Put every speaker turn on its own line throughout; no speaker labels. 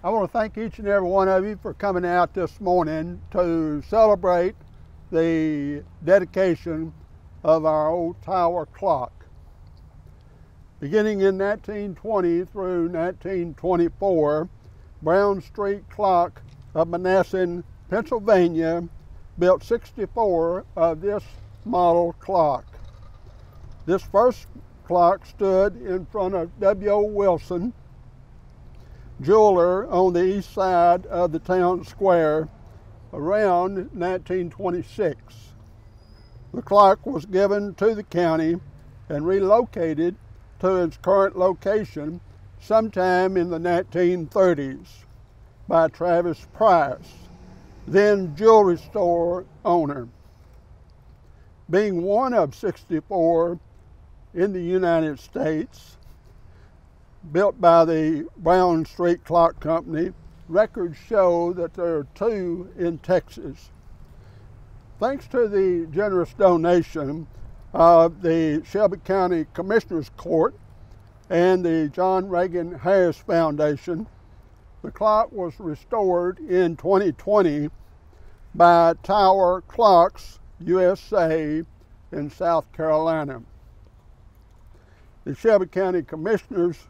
I want to thank each and every one of you for coming out this morning to celebrate the dedication of our old tower clock. Beginning in 1920 through 1924, Brown Street Clock of Manassas, Pennsylvania built 64 of this model clock. This first clock stood in front of W.O. Wilson, jeweler on the east side of the town square around 1926. The clock was given to the county and relocated to its current location sometime in the 1930s by Travis Price, then jewelry store owner. Being one of 64 in the United States, built by the Brown Street Clock Company, records show that there are 2 in Texas. Thanks to the generous donation of the Shelby County Commissioners Court and the John Reagan Harris Foundation, the clock was restored in 2020 by Tower Clocks USA in South Carolina. The Shelby County Commissioners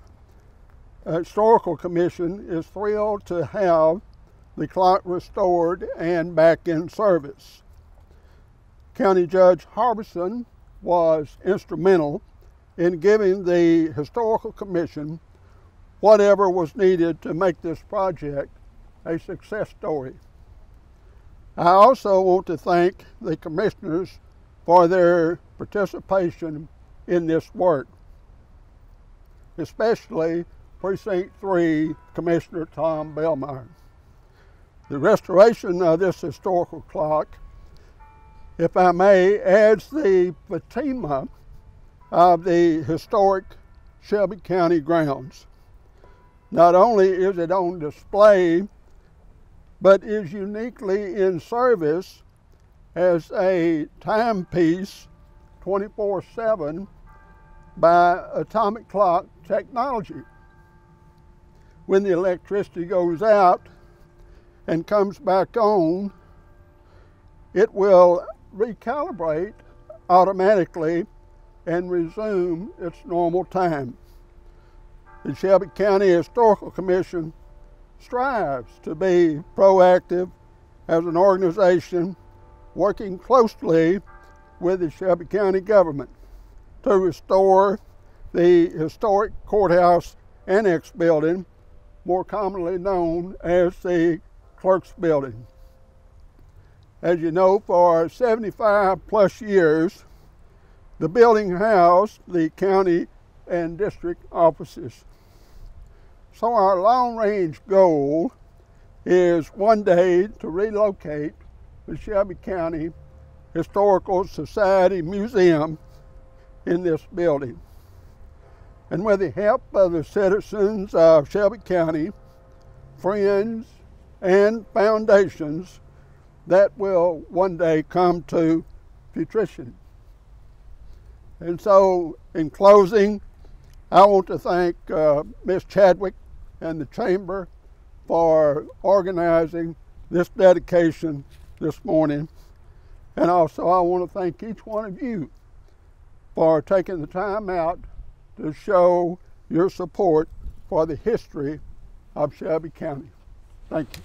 Historical Commission is thrilled to have the clock restored and back in service. County Judge Harbison was instrumental in giving the Historical Commission whatever was needed to make this project a success story. I also want to thank the commissioners for their participation in this work, especially Precinct 3 Commissioner Tom Bellmeyer. The restoration of this historical clock, if I may, adds the patina of the historic Shelby County grounds. Not only is it on display, but is uniquely in service as a timepiece 24/7 by atomic clock technology. When the electricity goes out and comes back on, it will recalibrate automatically and resume its normal time. The Shelby County Historical Commission strives to be proactive as an organization working closely with the Shelby County government to restore the historic Courthouse Annex building, more commonly known as the Clerk's Building. As you know, for 75 plus years, the building housed the county and district offices. So our long-range goal is one day to relocate the Shelby County Historical Society Museum in this building. And with the help of the citizens of Shelby County, friends, and foundations, that will one day come to fruition. And so, in closing, I want to thank Ms. Chadwick and the Chamber for organizing this dedication this morning. And also I want to thank each one of you for taking the time out to show your support for the history of Shelby County. Thank you.